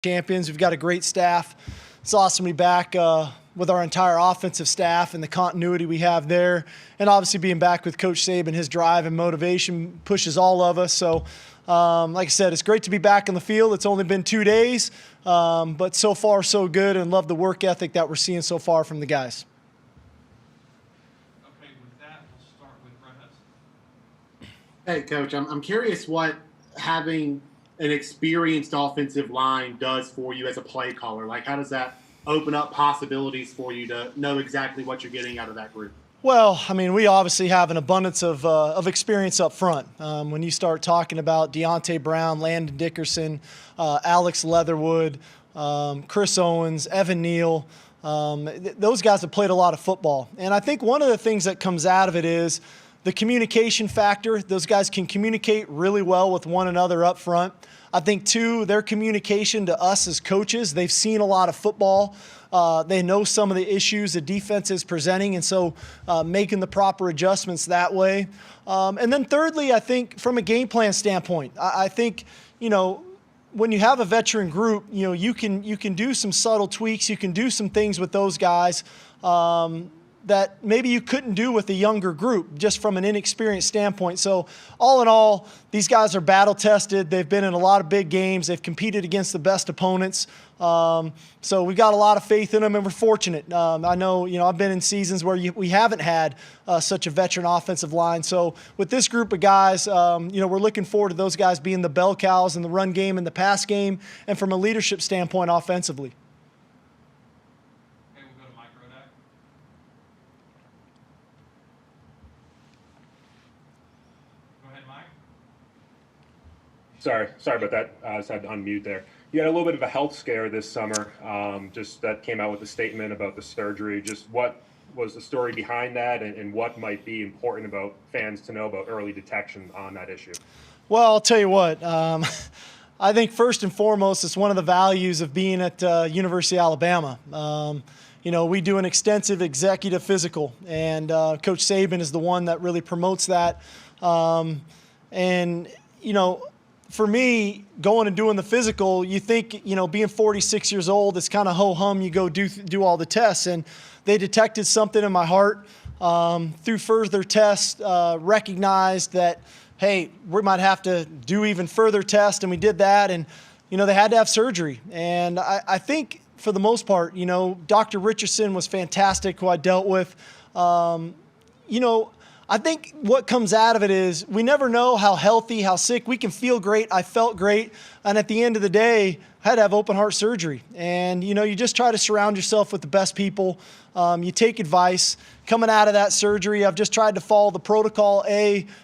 champions. We've got a great staff. It's awesome to be back with our entire offensive staff and the continuity we have there. And obviously being back with Coach Saban, his drive and motivation pushes all of us. So, like I said, it's great to be back in the field. It's only been 2 days, but so far so good, and love the work ethic that we're seeing so far from the guys. Okay, with that, we'll start with Brett. Hey, Coach, I'm curious what having an experienced offensive line does for you as a play caller. Like, how does that open up possibilities for you to know exactly what you're getting out of that group? Well, I mean, we obviously have an abundance of experience up front. When you start talking about Deontay Brown, Landon Dickerson, Alex Leatherwood, Chris Owens, Evan Neal, those guys have played a lot of football. And I think one of the things that comes out of it is the communication factor. Those guys can communicate really well with one another up front. I think, too, their communication to us as coaches, they've seen a lot of football. They know some of the issues the defense is presenting, and so making the proper adjustments that way. And then thirdly, I think from a game plan standpoint, I think, when you have a veteran group, you can do some subtle tweaks. You can do some things with those guys that maybe you couldn't do with a younger group, just from an inexperienced standpoint. So all in all, these guys are battle tested. They've been in a lot of big games. They've competed against the best opponents. So we've got a lot of faith in them, and we're fortunate. I know, I've been in seasons where we haven't had such a veteran offensive line. So with this group of guys, we're looking forward to those guys being the bell cows in the run game and the pass game, and from a leadership standpoint offensively. Sorry about that. I just had to unmute there. You had a little bit of a health scare this summer. Just that came out with a statement about the surgery. Just what was the story behind that, and what might be important about fans to know about early detection on that issue? Well, I'll tell you what. I think first and foremost, it's one of the values of being at University of Alabama. We do an extensive executive physical, and Coach Saban is the one that really promotes that. For me, going and doing the physical, you think, being 46 years old, it's kind of ho-hum. You go do all the tests, and they detected something in my heart. Through further tests, recognized that, hey, we might have to do even further tests, and we did that, and, they had to have surgery. And I think, for the most part, Dr. Richardson was fantastic, who I dealt with. I think what comes out of it is we never know how healthy, how sick. We can feel great. I felt great. And at the end of the day, I had to have open heart surgery. And, you just try to surround yourself with the best people. You take advice. Coming out of that surgery, I've just tried to follow the protocol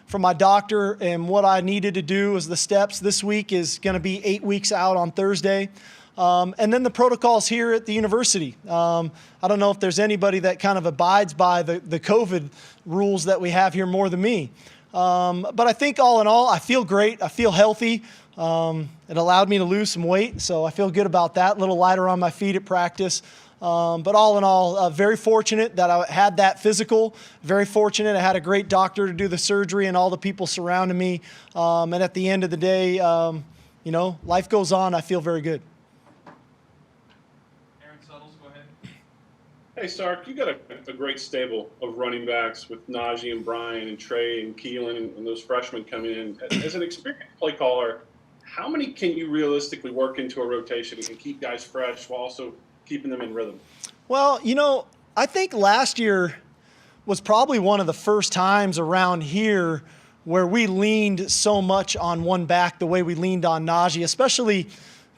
from my doctor, and what I needed to do is the steps. This week is going to be 8 weeks out on Thursday. And then the protocols here at the university. I don't know if there's anybody that kind of abides by the COVID rules that we have here more than me. But I think all in all, I feel great. I feel healthy. It allowed me to lose some weight, so I feel good about that. A little lighter on my feet at practice. But all in all, very fortunate that I had that physical. Very fortunate I had a great doctor to do the surgery and all the people surrounding me. And at the end of the day, life goes on. I feel very good. Hey, Sark, you got a great stable of running backs with Najee and Brian and Trey and Keelan and those freshmen coming in. As an experienced play caller, how many can you realistically work into a rotation and keep guys fresh while also keeping them in rhythm? Well, I think last year was probably one of the first times around here where we leaned so much on one back the way we leaned on Najee, especially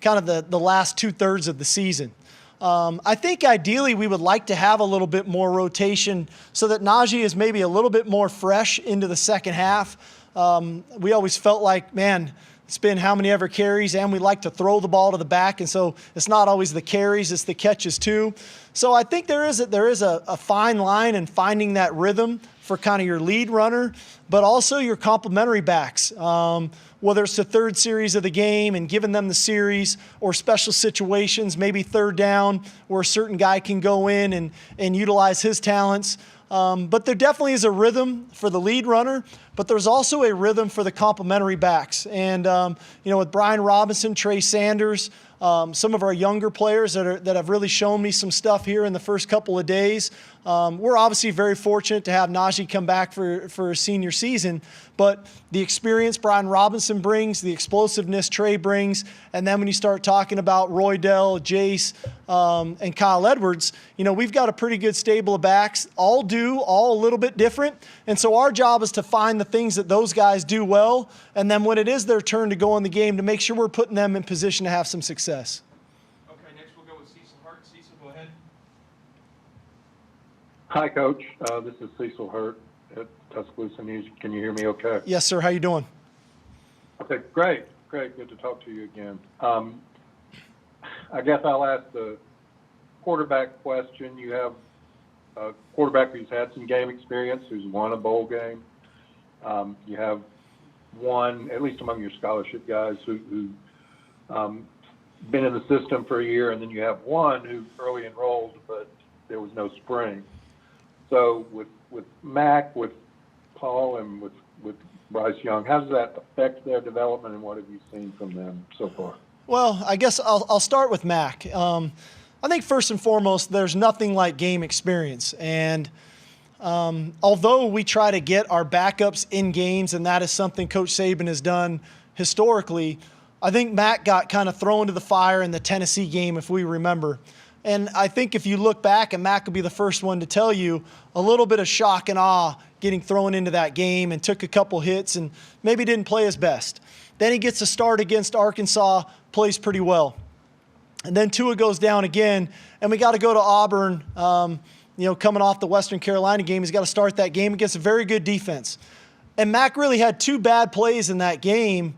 kind of the last 2/3 of the season. I think ideally we would like to have a little bit more rotation so that Najee is maybe a little bit more fresh into the second half. We always felt like, man, it's been how many ever carries, and we like to throw the ball to the back, and so it's not always the carries, it's the catches too. So I think there is a fine line in finding that rhythm for kind of your lead runner, but also your complementary backs. Whether it's the third series of the game and giving them the series, or special situations, maybe third down, where a certain guy can go in and utilize his talents. But there definitely is a rhythm for the lead runner, but there's also a rhythm for the complementary backs. And, with Brian Robinson, Trey Sanders, some of our younger players that have really shown me some stuff here in the first couple of days. We're obviously very fortunate to have Najee come back for a senior season, but the experience Brian Robinson brings, the explosiveness Trey brings, and then when you start talking about Roydell, Jace, and Kyle Edwards, we've got a pretty good stable of backs, all a little bit different. And so our job is to find the things that those guys do well, and then when it is their turn to go in the game, to make sure we're putting them in position to have some success. Okay, next we'll go with Cecil Hart. Cecil, go ahead. Hi, Coach. This is Cecil Hurt at Tuscaloosa News. Can you hear me okay? Yes, sir. How you doing? Okay, great. Good to talk to you again. I guess I'll ask the quarterback question. You have a quarterback who's had some game experience, who's won a bowl game. You have one, at least among your scholarship guys, who been in the system for a year, and then you have one who early enrolled, but there was no spring. So with Mac, with Paul, and with Bryce Young, how does that affect their development, and what have you seen from them so far? Well, I guess I'll start with Mac. I think first and foremost, there's nothing like game experience. And although we try to get our backups in games, and that is something Coach Saban has done historically, I think Mac got kind of thrown to the fire in the Tennessee game, if we remember. And I think if you look back, and Mac will be the first one to tell you, a little bit of shock and awe getting thrown into that game, and took a couple hits and maybe didn't play his best. Then he gets a start against Arkansas, plays pretty well. And then Tua goes down again, and we got to go to Auburn, coming off the Western Carolina game. He's got to start that game against a very good defense. And Mac really had two bad plays in that game.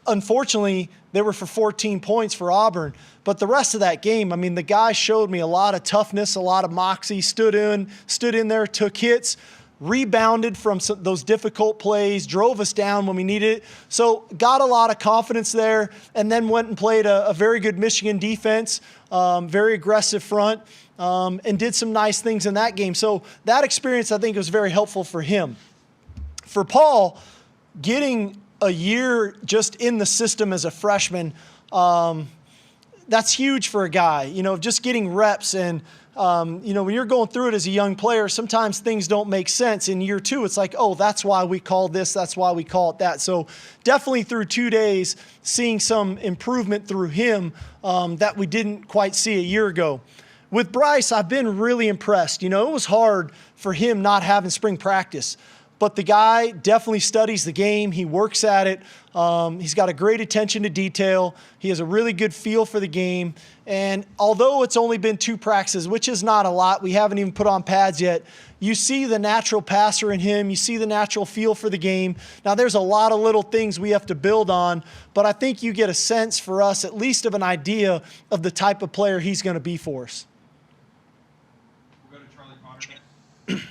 Unfortunately, they were for 14 points for Auburn. But the rest of that game, the guy showed me a lot of toughness, a lot of moxie, stood in there, took hits, rebounded from those difficult plays, drove us down when we needed it. So got a lot of confidence there, and then went and played a very good Michigan defense, very aggressive front, and did some nice things in that game. So that experience, I think, was very helpful for him. For Paul, getting a year just in the system as a freshman, that's huge for a guy, just getting reps. And, when you're going through it as a young player, sometimes things don't make sense. In year two, it's like, oh, that's why we call this, that's why we call it that. So definitely through 2 days, seeing some improvement through him that we didn't quite see a year ago. With Bryce, I've been really impressed. It was hard for him not having spring practice. But the guy definitely studies the game. He works at it. He's got a great attention to detail. He has a really good feel for the game. And although it's only been 2 practices, which is not a lot, we haven't even put on pads yet, you see the natural passer in him. You see the natural feel for the game. Now, there's a lot of little things we have to build on, but I think you get a sense for us, at least of an idea of the type of player he's going to be for us. We'll go to Charlie Potter next.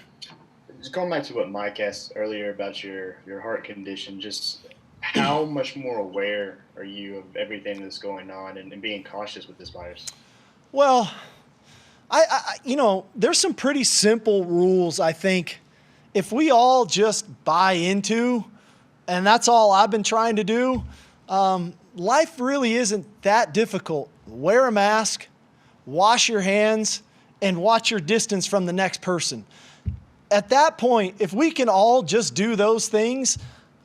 Just going back to what Mike asked earlier about your heart condition, just how much more aware are you of everything that's going on and being cautious with this virus? Well, there's some pretty simple rules, I think. If we all just buy into, and that's all I've been trying to do, life really isn't that difficult. Wear a mask, wash your hands, and watch your distance from the next person. At that point, if we can all just do those things,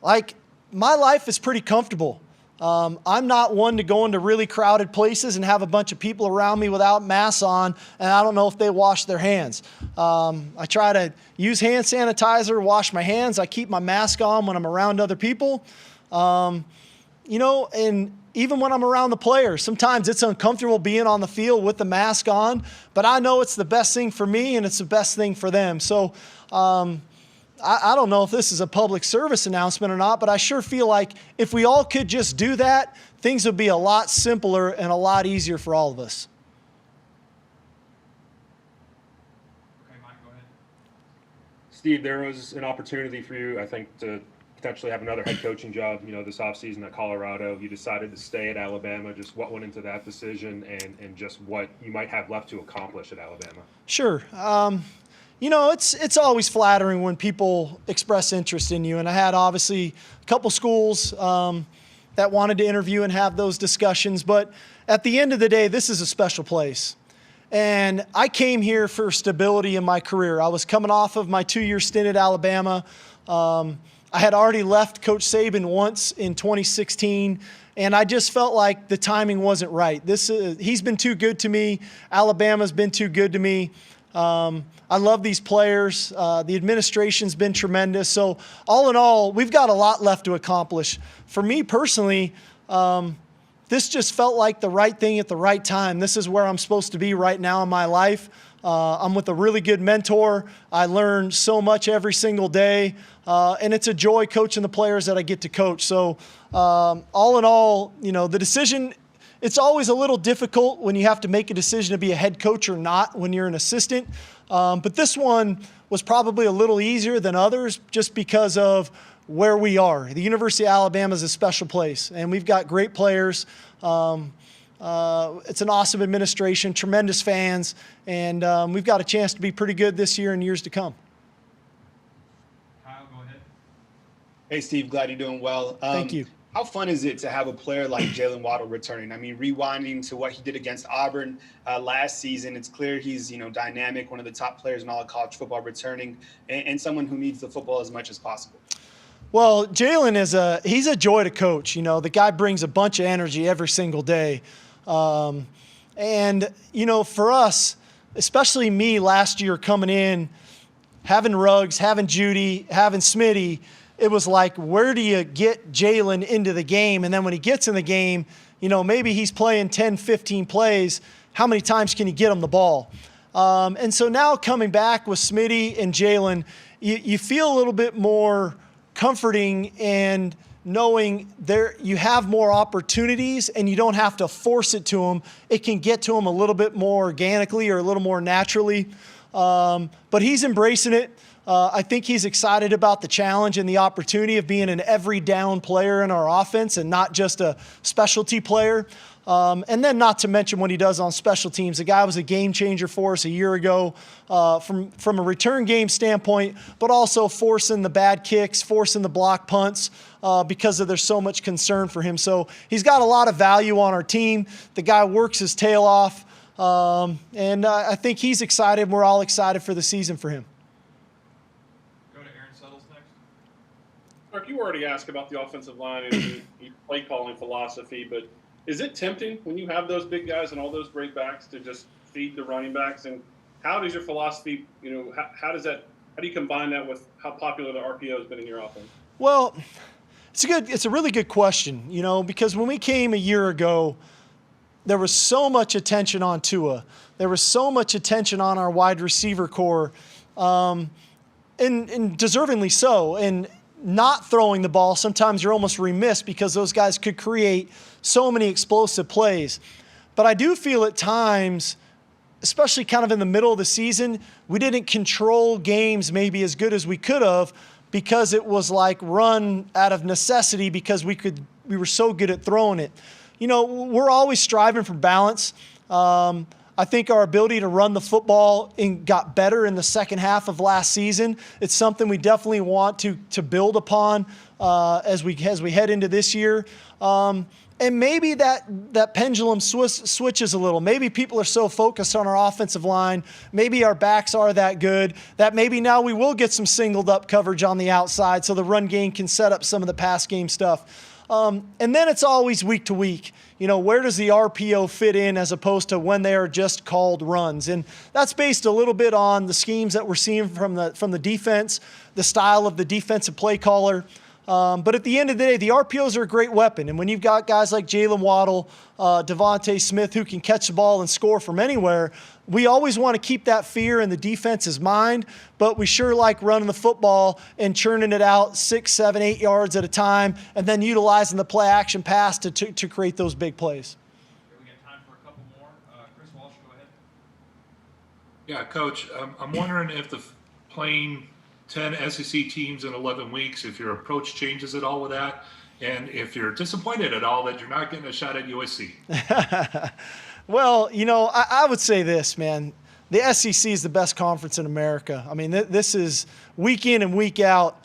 my life is pretty comfortable. I'm not one to go into really crowded places and have a bunch of people around me without masks on, and I don't know if they wash their hands. I try to use hand sanitizer, wash my hands. I keep my mask on when I'm around other people. And even when I'm around the players, sometimes it's uncomfortable being on the field with the mask on, but I know it's the best thing for me and it's the best thing for them. So I don't know if this is a public service announcement or not, but I sure feel like if we all could just do that, things would be a lot simpler and a lot easier for all of us. Okay, Mike, go ahead. Steve, there was an opportunity for you, I think, to potentially have another head coaching job, this offseason at Colorado. You decided to stay at Alabama. Just what went into that decision, and just what you might have left to accomplish at Alabama? Sure. it's always flattering when people express interest in you. And I had obviously a couple schools that wanted to interview and have those discussions. But at the end of the day, this is a special place. And I came here for stability in my career. I was coming off of my 2-year stint at Alabama. I had already left Coach Saban once in 2016, and I just felt like the timing wasn't right. He's been too good to me. Alabama's been too good to me. I love these players. The administration's been tremendous. So all in all, we've got a lot left to accomplish. For me personally, this just felt like the right thing at the right time. This is where I'm supposed to be right now in my life. I'm with a really good mentor. I learn so much every single day, and it's a joy coaching the players that I get to coach. So all in all, the decision, it's always a little difficult when you have to make a decision to be a head coach or not when you're an assistant. But this one was probably a little easier than others just because of where we are. The University of Alabama is a special place, and we've got great players. It's an awesome administration, tremendous fans, and we've got a chance to be pretty good this year and years to come. Kyle, go ahead. Hey, Steve, glad you're doing well. Thank you. How fun is it to have a player like Jalen Waddle returning? I mean, rewinding to what he did against Auburn last season, it's clear he's, dynamic, one of the top players in all of college football returning, and someone who needs the football as much as possible. Well, Jalen he's a joy to coach. The guy brings a bunch of energy every single day. And, for us, especially me last year coming in, having Ruggs, having Judy, having Smitty, it was like, where do you get Jalen into the game? And then when he gets in the game, maybe he's playing 10, 15 plays. How many times can you get him the ball? And so now coming back with Smitty and Jalen, you feel a little bit more comforting and knowing you have more opportunities and you don't have to force it to them. It can get to them a little bit more organically or a little more naturally. But he's embracing it. I think he's excited about the challenge and the opportunity of being an every down player in our offense and not just a specialty player. And then not to mention what he does on special teams. The guy was a game changer for us a year ago from a return game standpoint, but also forcing the bad kicks, forcing the block punts because there's so much concern for him. So he's got a lot of value on our team. The guy works his tail off. And I think he's excited. We're all excited for the season for him. Go to Aaron Suttles next. Mark, you already asked about the offensive line and play calling philosophy, but is it tempting when you have those big guys and all those great backs to just feed the running backs? And how does your philosophy, how do you combine that with how popular the RPO has been in your offense? Well, it's a really good question, because when we came a year ago, there was so much attention on Tua. There was so much attention on our wide receiver core, and deservingly so. And not throwing the ball, sometimes you're almost remiss because those guys could create so many explosive plays. But I do feel at times, especially kind of in the middle of the season, we didn't control games maybe as good as we could have because it was like run out of necessity because we were so good at throwing it. We're always striving for balance. I think our ability to run the football got better in the second half of last season. It's something we definitely want to build upon as we head into this year. And maybe that pendulum switches a little. Maybe people are so focused on our offensive line. Maybe our backs are that good that maybe now we will get some singled up coverage on the outside so the run game can set up some of the pass game stuff. And then it's always week to week. Where does the RPO fit in as opposed to when they are just called runs? And that's based a little bit on the schemes that we're seeing from the defense, the style of the defensive play caller. But at the end of the day, the RPOs are a great weapon. And when you've got guys like Jalen Waddle, Devontae Smith, who can catch the ball and score from anywhere, we always want to keep that fear in the defense's mind, but we sure like running the football and churning it out 6, 7, 8 yards at a time, and then utilizing the play action pass to create those big plays. Okay, we got time for a couple more. Chris Walsh, go ahead. Yeah, Coach, I'm wondering if playing 10 SEC teams in 11 weeks, if your approach changes at all with that, and if you're disappointed at all that you're not getting a shot at USC. Well, I would say this, man. the SEC is the best conference in America. I mean, this is week in and week out.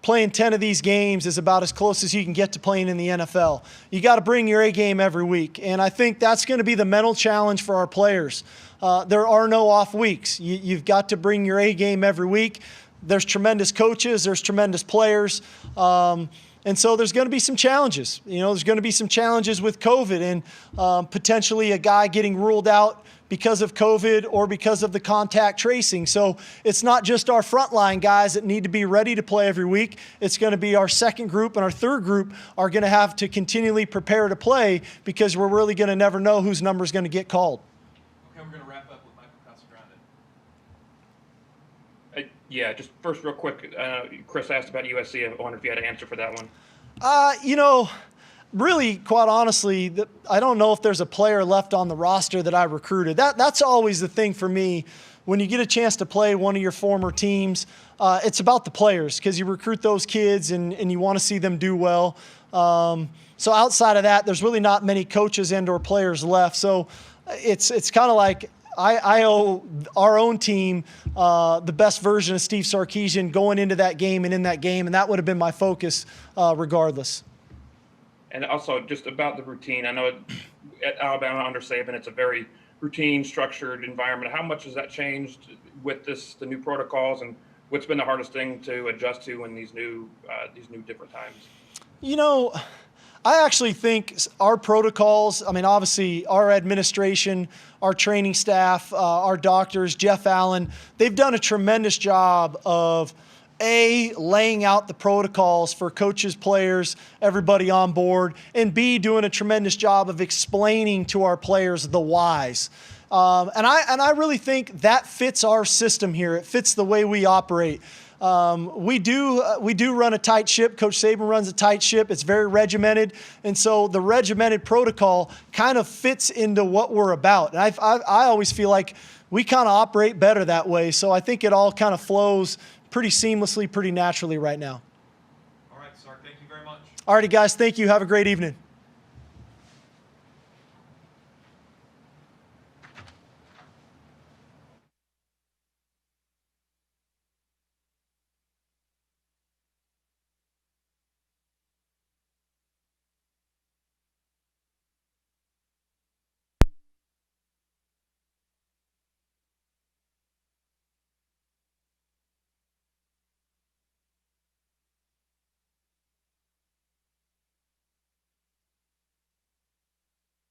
Playing 10 of these games is about as close as you can get to playing in the NFL. You got to bring your A game every week, and I think that's going to be the mental challenge for our players. There are no off weeks. You've got to bring your A game every week. There's tremendous coaches. There's tremendous players. And so there's going to be some challenges. There's going to be some challenges with COVID and potentially a guy getting ruled out because of COVID or because of the contact tracing. So it's not just our frontline guys that need to be ready to play every week. It's going to be our second group and our third group are going to have to continually prepare to play because we're really going to never know whose number is going to get called. Okay, we're going to wrap up with Michael Casagrande. Yeah, just first real quick, Chris asked about USC. I wonder if you had an answer for that one. Really, quite honestly, I don't know if there's a player left on the roster that I recruited. That's always the thing for me. When you get a chance to play one of your former teams, it's about the players because you recruit those kids and you want to see them do well. So outside of that, there's really not many coaches and or players left. So it's kind of like I owe our own team the best version of Steve Sarkisian going into that game and in that game, and that would have been my focus regardless. And also just about the routine. I know at Alabama under Saban, it's a very routine, structured environment. How much has that changed with the new protocols, and what's been the hardest thing to adjust to in these new different times? I actually think our protocols, obviously our administration, our training staff, our doctors, Jeff Allen, they've done a tremendous job of laying out the protocols for coaches, players, everybody on board, and B, doing a tremendous job of explaining to our players the whys. And I really think that fits our system here. It fits the way we operate. We do run a tight ship. Coach Saban runs a tight ship. It's very regimented. And so the regimented protocol kind of fits into what we're about. And I always feel like we kind of operate better that way. So I think it all kind of flows pretty seamlessly, pretty naturally right now. All right, Sark, thank you very much. All righty, guys. Thank you. Have a great evening.